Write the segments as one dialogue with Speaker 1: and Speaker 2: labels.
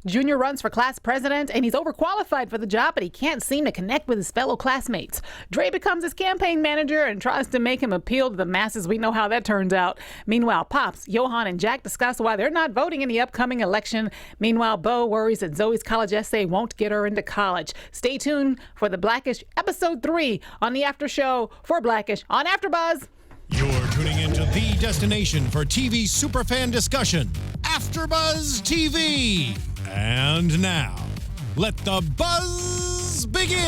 Speaker 1: Junior runs for class president, and he's overqualified for the job, but he can't seem to connect with his fellow classmates. Dre becomes his campaign manager and tries to make him appeal to the masses. We know how that turns out. Meanwhile, Pops, Johan, and Jack discuss why they're not voting in the upcoming election. Meanwhile, Bo worries that Zoe's college essay won't get her into college. Stay tuned for the Blackish Episode 3 on the After Show for Blackish on AfterBuzz.
Speaker 2: You're tuning into the destination for TV superfan discussion, AfterBuzz TV. And now, let the buzz begin.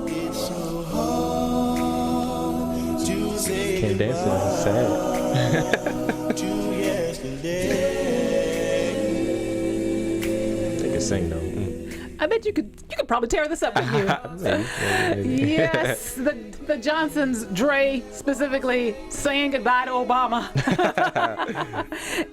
Speaker 3: It's so hard to say
Speaker 4: Can't dance now, it's sad.
Speaker 3: to yesterday.
Speaker 4: They can sing though.
Speaker 1: I bet you could probably tear this up with you.
Speaker 4: Maybe.
Speaker 1: Yes, the Johnsons, Dre specifically, saying goodbye to Obama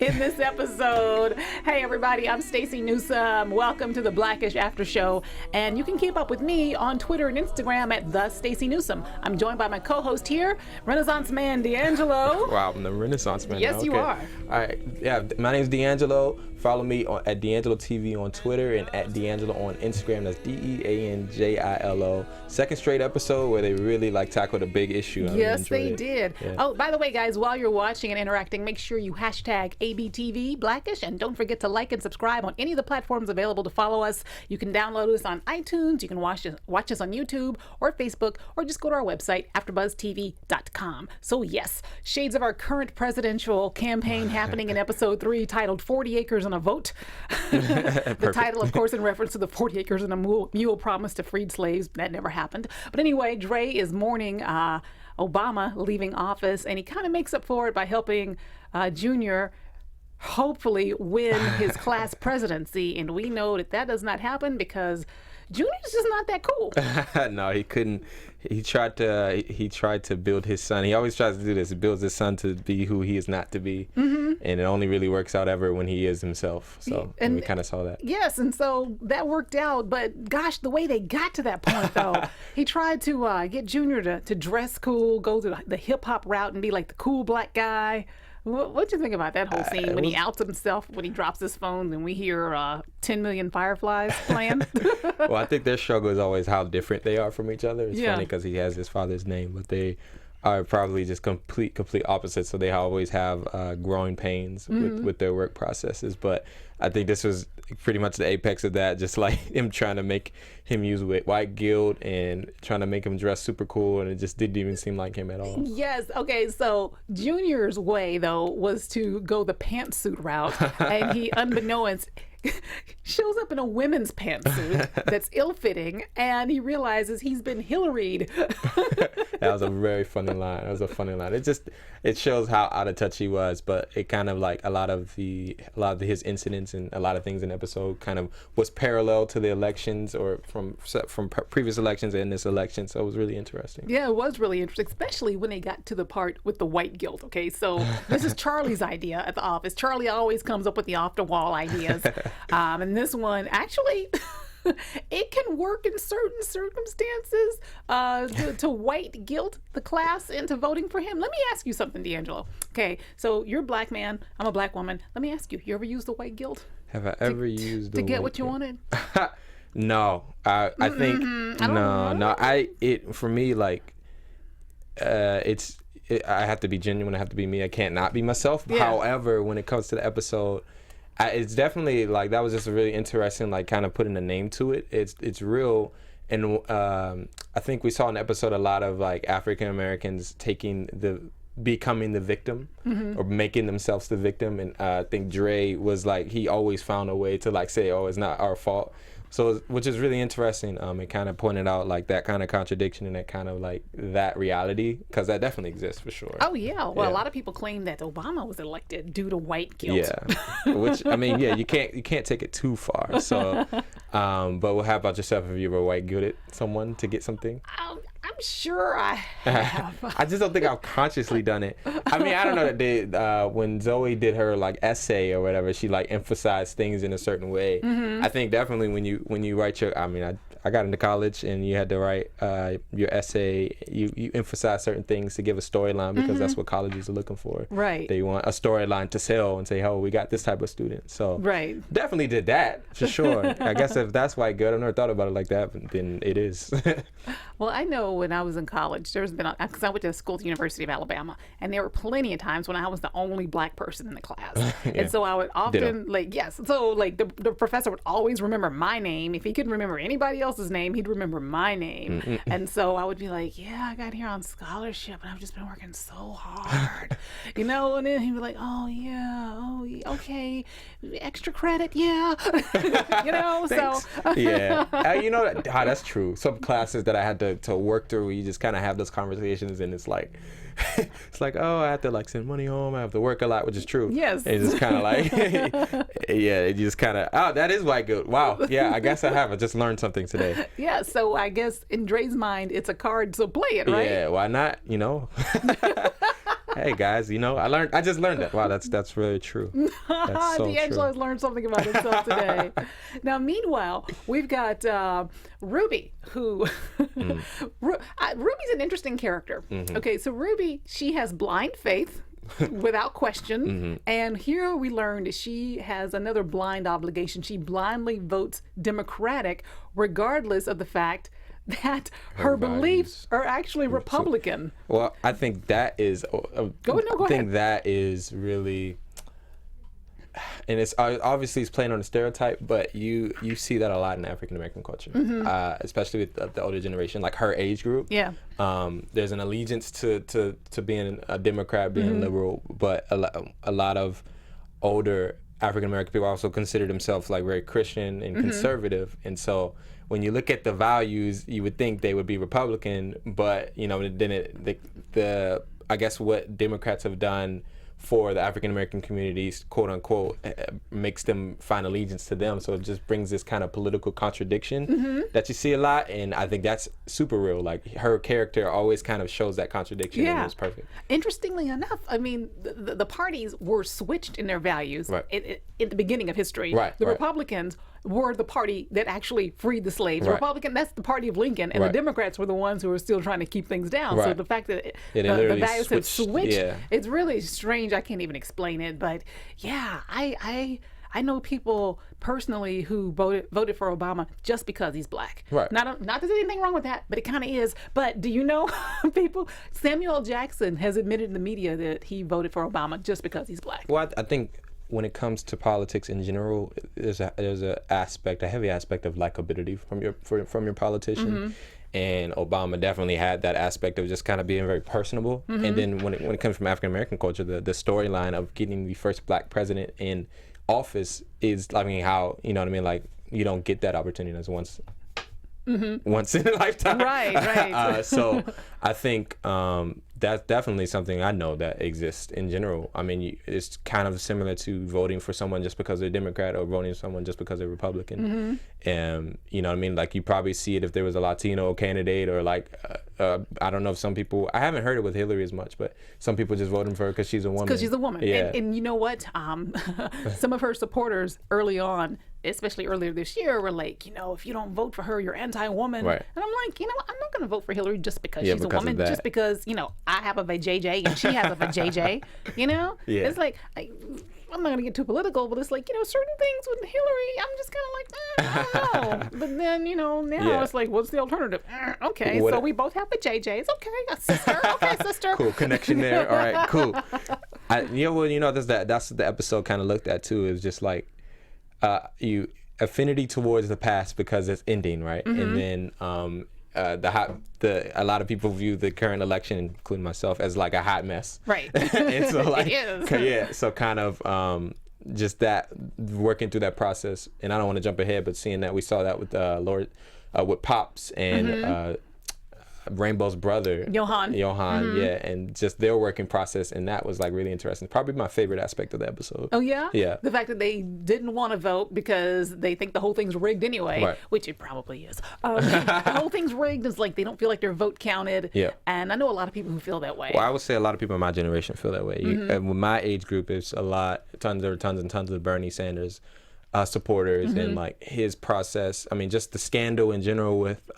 Speaker 1: in this episode. Hey everybody, I'm Stacey Newsome. Welcome to the Blackish After Show, and you can keep up with me on Twitter and Instagram at the Stacey Newsome. I'm joined by my co-host here, Renaissance man DeAnJilo.
Speaker 4: Wow, I'm the Renaissance man.
Speaker 1: Yes,
Speaker 4: now.
Speaker 1: you
Speaker 4: Okay.
Speaker 1: are.
Speaker 4: All right, yeah, my name's DeAnJilo. Follow me at DeAnJilo TV on Twitter and at DeAnJilo on Instagram. That's DeAnJilo. Second straight episode where they really tackle the big issue.
Speaker 1: Yes, they
Speaker 4: it.
Speaker 1: did.
Speaker 4: Yeah.
Speaker 1: Oh, by the way, guys, while you're watching and interacting, make sure you hashtag ABTV Blackish, and don't forget to like and subscribe on any of the platforms available to follow us. You can download us on iTunes. You can watch us on YouTube or Facebook, or just go to our website, AfterBuzzTV.com. So yes, shades of our current presidential campaign happening in episode 3, titled 40 Acres and a Vote. The title, of course, in reference to the 40 acres and a mule promise to freed slaves. That never happened. But anyway, Dre is mourning Obama leaving office, and he kind of makes up for it by helping Junior hopefully win his class presidency. And we know that does not happen because Junior's just not that cool.
Speaker 4: No, he couldn't. He tried to build his son. He always tries to do this. He builds his son to be who he is not to be, and it only really works out ever when he is himself. So and we kind of saw that.
Speaker 1: Yes, and so that worked out. But gosh, the way they got to that point, though, he tried to get Junior to dress cool, go to the hip hop route, and be like the cool black guy. What'd you think about that whole scene when he outs himself, when he drops his phone, and we hear 10 Million Fireflies playing?
Speaker 4: Well, I think their struggle is always how different they are from each other. It's
Speaker 1: Yeah.
Speaker 4: funny because he has his father's name, but they are probably just complete opposites. So they always have growing pains with their work processes. But I think this was pretty much the apex of that, just like him trying to make him use white guilt and trying to make him dress super cool, and it just didn't even seem like him at all.
Speaker 1: Yes. Okay. So Junior's way, though, was to go the pantsuit route, and he, unbeknownst, shows up in a women's pantsuit that's ill-fitting, and he realizes he's been Hillaried.
Speaker 4: That was a very funny line. It shows how out of touch he was, but it kind of a lot of his incidents and a lot of things in the episode kind of was parallel to the elections or from previous elections and this election. So it was really interesting.
Speaker 1: Yeah, it was really interesting, especially when they got to the part with the white guilt. Okay, so this is Charlie's idea at the office. Charlie always comes up with the off-the-wall ideas. And this one, actually, it can work in certain circumstances to white guilt the class into voting for him. Let me ask you something, DeAnJilo. Okay, so you're a black man, I'm a black woman. Let me ask you, you ever used the white guilt?
Speaker 4: Have I ever used the
Speaker 1: to get
Speaker 4: white
Speaker 1: what you
Speaker 4: guilt?
Speaker 1: wanted?
Speaker 4: No, I think for me I have to be genuine. I have to be me. I can't not be myself.
Speaker 1: Yeah.
Speaker 4: However, when it comes to the episode, it's definitely that was just a really interesting kind of putting a name to it. It's real, and I think we saw in the episode a lot of African Americans becoming the victim or making themselves the victim, and I think Dre was he always found a way to say, oh, it's not our fault. So, which is really interesting. It kind of pointed out that kind of contradiction and that kind of that reality, because that definitely exists for sure.
Speaker 1: Oh yeah. Well,
Speaker 4: Yeah.
Speaker 1: a lot of people claim that Obama was elected due to white guilt.
Speaker 4: Yeah, which you can't take it too far. So, but how about yourself? Have you ever white guilted someone to get something?
Speaker 1: I'm sure I have.
Speaker 4: I just don't think I've consciously done it. I don't know that when Zoe did her essay or whatever, she emphasized things in a certain way. I think definitely when you write your, I I got into college and you had to write your essay. You emphasize certain things to give a storyline because that's what colleges are looking for.
Speaker 1: Right.
Speaker 4: They want a storyline to sell and say, oh, we got this type of student. So
Speaker 1: right.
Speaker 4: definitely did that for sure. I guess if that's why good, I've never thought about it like that, but then it is.
Speaker 1: Well, I know when I was in college, there's been, because I went to school at the University of Alabama, and there were plenty of times when I was the only black person in the class. And so I would often, the professor would always remember my name. If he couldn't remember anybody else's name, he'd remember my name. And so I would be like, yeah, I got here on scholarship, and I've just been working so hard. And then he'd be like, okay, extra credit, yeah.
Speaker 4: Thanks.
Speaker 1: So.
Speaker 4: Yeah. That's true. Some classes that I had to work through, you just kind of have those conversations, and it's like, oh, I have to send money home. I have to work a lot, which is true.
Speaker 1: Yes.
Speaker 4: And it's just kind of it just kind of, oh, that is white good. Wow. Yeah, I guess I have. I just learned something today.
Speaker 1: Yeah. So I guess in Dre's mind, it's a card, so play it, right?
Speaker 4: Yeah. Why not? Hey guys, I just learned that. Wow, that's really true. That's so
Speaker 1: DeAnJilo
Speaker 4: true.
Speaker 1: has learned something about himself today. Now, meanwhile, we've got Ruby, who Ruby's an interesting character. Okay, so Ruby, she has blind faith. Without question. And here we learned she has another blind obligation. She blindly votes Democratic regardless of the fact that her beliefs are actually Republican.
Speaker 4: Well, I think that is that is really, and it's obviously it's playing on a stereotype, but you see that a lot in African American culture, especially with the older generation, like her age group.
Speaker 1: Yeah.
Speaker 4: There's an allegiance to being a Democrat, being liberal, but a lot of older African American people also consider themselves very Christian and conservative, and so when you look at the values, you would think they would be Republican, but then I guess what Democrats have done for the African American communities, quote unquote, makes them find allegiance to them. So it just brings this kind of political contradiction that you see a lot, and I think that's super real. Her character always kind of shows that contradiction, and it was perfect.
Speaker 1: Interestingly enough, I mean, the parties were switched in their values at the beginning of history. The Republicans were the party that actually freed the slaves. Republican, that's the party of Lincoln, and the Democrats were the ones who were still trying to keep things down. So the fact that the values have switched, it's really strange. I can't even explain it, but yeah, I know people personally who voted for Obama just because he's black. Not that there's anything wrong with that, but it kind of is. But do you know people? Samuel L. Jackson has admitted in the media that he voted for Obama just because he's black.
Speaker 4: Well, I think when it comes to politics in general, there's a heavy aspect of likability from your politician. And Obama definitely had that aspect of just kind of being very personable. And then when it comes from African American culture, the storyline of getting the first black president in office is, how, you don't get that opportunity as once in a lifetime.
Speaker 1: Right.
Speaker 4: So I think that's definitely something I know that exists in general. I mean, it's kind of similar to voting for someone just because they're Democrat or voting for someone just because they're Republican. And you probably see it if there was a Latino candidate, or I don't know if some people, I haven't heard it with Hillary as much, but some people just voting for her because she's a woman.
Speaker 1: Because she's a woman.
Speaker 4: Yeah.
Speaker 1: And you know what? Some of her supporters early on, especially earlier this year, were like, if you don't vote for her, you're anti-woman. And I'm like, I'm not going to vote for Hillary just because she's a woman, just because, I have a vajayjay and she has a vajayjay, It's like, I'm not going to get too political, but it's like, certain things with Hillary, I'm just kind of like, I don't know. But then, now it's like, what's the alternative? Okay, so we both have vajayjays. Okay, a sister. Okay, sister.
Speaker 4: Cool, connection there. All right, cool. That's the episode kind of looked at too. Is just like, you affinity towards the past because it's ending, right? And then a lot of people view the current election, including myself, as like a hot mess.
Speaker 1: Right.
Speaker 4: And so
Speaker 1: it is.
Speaker 4: So kind of just that, working through that process. And I don't want to jump ahead, but seeing that we saw that with with Pops and Rainbow's brother,
Speaker 1: Johan,
Speaker 4: and just their working process, and that was really interesting. Probably my favorite aspect of the episode.
Speaker 1: Oh yeah?
Speaker 4: Yeah.
Speaker 1: The fact that they didn't want to vote because they think the whole thing's rigged anyway, which it probably is. The whole thing's rigged is they don't feel like their vote counted.
Speaker 4: Yeah.
Speaker 1: And I know a lot of people who feel that way.
Speaker 4: Well, I would say a lot of people in my generation feel that way. With my age group, it's tons and tons of Bernie Sanders supporters and like his process. I mean, just the scandal in general with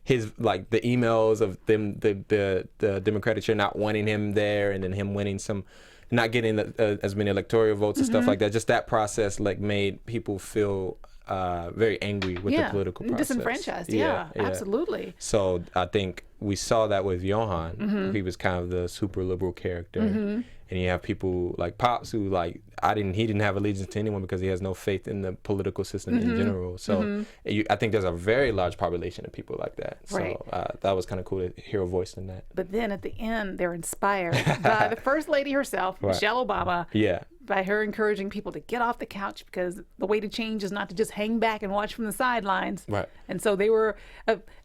Speaker 4: his like the emails of them, the Democratic chair not wanting him there, and then him winning some, not getting as many electoral votes and stuff like that. Just that process like made people feel very angry with the political process.
Speaker 1: Disenfranchised. Yeah, absolutely.
Speaker 4: So I think we saw that with Johan. He was kind of the super liberal character. And you have people like Pops who like he didn't have allegiance to anyone because he has no faith in the political system in general. So I think there's a very large population of people like that.
Speaker 1: Right.
Speaker 4: So that was kind of cool to hear a voice in that.
Speaker 1: But then at the end, they're inspired by the First Lady herself, Michelle Obama.
Speaker 4: Yeah.
Speaker 1: By her encouraging people to get off the couch because the way to change is not to just hang back and watch from the sidelines.
Speaker 4: Right.
Speaker 1: And so they were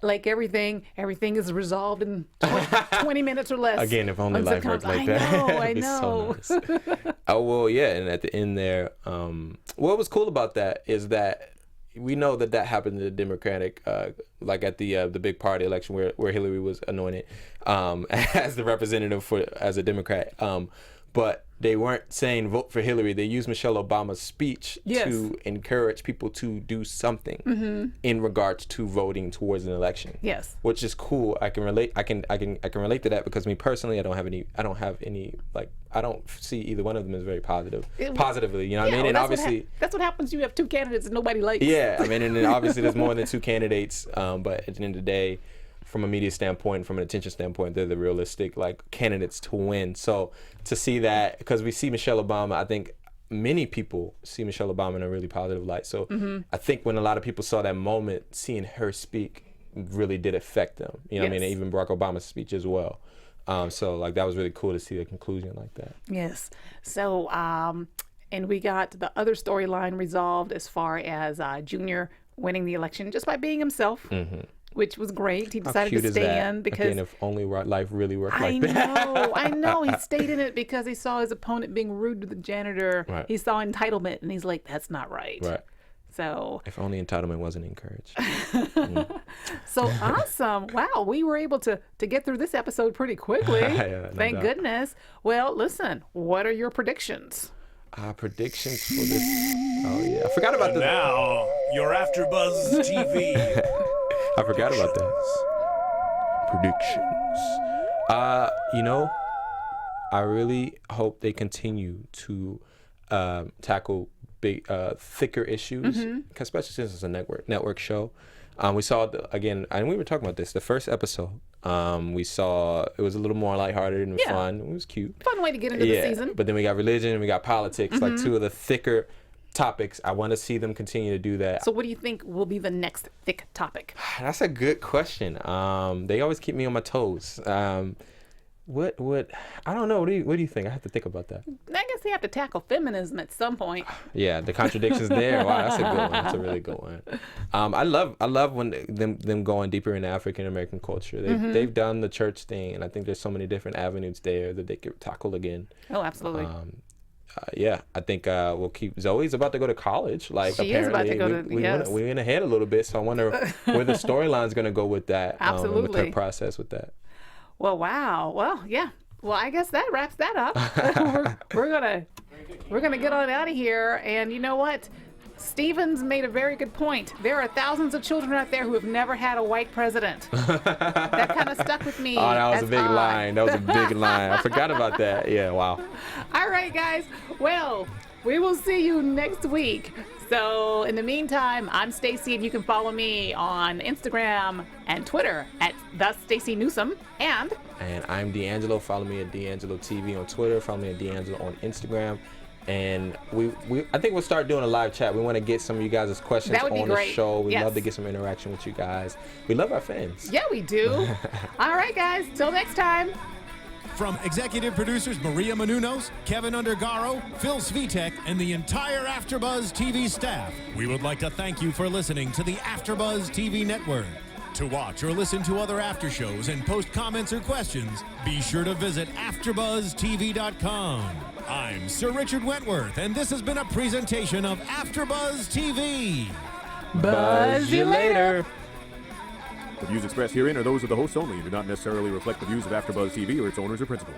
Speaker 1: like everything is resolved in 20 minutes or less.
Speaker 4: Again, if only life worked like that.
Speaker 1: I know.
Speaker 4: So nice. Oh, well, yeah. And at the end there, what was cool about that is that we know that happened in the Democratic, like at the big party election where Hillary was anointed as the representative as a Democrat. But they weren't saying vote for Hillary. They used Michelle Obama's speech to encourage people to do something in regards to voting towards an election.
Speaker 1: Yes,
Speaker 4: which is cool. I can relate. I can relate to that because me personally, I don't have any like I don't see either one of them as very positively. You know what I mean? And obviously
Speaker 1: that's what happens. You have two candidates that nobody likes.
Speaker 4: Yeah, I mean, and then obviously there's more than two candidates. But at the end of the day, from a media standpoint, from an attention standpoint, they're the realistic like candidates to win. So to see that, because we see Michelle Obama, I think many people see Michelle Obama in a really positive light. So I think when a lot of people saw that moment, seeing her speak really did affect them. You know what I mean? And even Barack Obama's speech as well. So like that was really cool to see a conclusion like that.
Speaker 1: Yes. So and we got the other storyline resolved as far as Junior winning the election just by being himself. Which was great. He decided to stay in because
Speaker 4: again, if only life really worked like that.
Speaker 1: I know. He stayed in it because he saw his opponent being rude to the janitor.
Speaker 4: Right.
Speaker 1: He saw entitlement, and he's like, "That's not right."
Speaker 4: Right.
Speaker 1: So
Speaker 4: if only entitlement wasn't encouraged.
Speaker 1: So awesome! Wow, we were able to get through this episode pretty quickly. Thank goodness. Well, listen, what are your predictions?
Speaker 4: Predictions for this. Oh yeah, I forgot about this.
Speaker 3: Now your AfterBuzz TV.
Speaker 4: I forgot about that. Predictions. I really hope they continue to tackle big, thicker issues, especially since it's a network show. We saw again, and we were talking about this. The first episode, we saw it was a little more lighthearted and fun. It was cute.
Speaker 1: Fun way to get into the season.
Speaker 4: But then we got religion and we got politics, like two of the thicker topics. I want to see them continue to do that.
Speaker 1: So what do you think will be the next thick topic?
Speaker 4: That's a good question. They always keep me on my toes. What I don't know. What do you think? I have to think about that.
Speaker 1: I guess they have to tackle feminism at some point.
Speaker 4: Yeah, the contradictions there. Wow, that's a good one. That's a really good one. I love when them going deeper into African American culture. They've done the church thing, and I think there's so many different avenues there that they could tackle again.
Speaker 1: Oh, absolutely.
Speaker 4: I think we'll keep. Zoe's about to go to college. Like
Speaker 1: she
Speaker 4: apparently,
Speaker 1: is about to go to.
Speaker 4: we went ahead a little bit, so I wonder where the storyline's going to go with that.
Speaker 1: Absolutely.
Speaker 4: With her process with that.
Speaker 1: Well, wow. Well, yeah. Well, I guess that wraps that up. we're gonna get on out of here. And you know what? Stevens made a very good point. There are thousands of children out there who have never had a white president. That kind of stuck with me.
Speaker 4: Oh, that was a big line. That was a big line. I forgot about that. Yeah, wow.
Speaker 1: All right, guys. Well, we will see you next week. So in the meantime, I'm Stacey, and you can follow me on Instagram and Twitter at @Newsome. And
Speaker 4: I'm DeAnJilo. Follow me at DeAnJilo TV on Twitter. Follow me at DeAnJilo on Instagram. And I think we'll start doing a live chat. We want to get some of you guys' questions on the show. We'd love to get some interaction with you guys. We love our fans.
Speaker 1: Yeah, we do. All right, guys. Till next time.
Speaker 2: From executive producers Maria Menounos, Kevin Undergaro, Phil Svitek, and the entire AfterBuzz TV staff, we would like to thank you for listening to the AfterBuzz TV network. To watch or listen to other after shows and post comments or questions, be sure to visit AfterBuzzTV.com. I'm Sir Richard Wentworth, and this has been a presentation of AfterBuzz TV.
Speaker 1: Buzz you later.
Speaker 5: The views expressed herein are those of the hosts only and do not necessarily reflect the views of AfterBuzz TV or its owners or principals.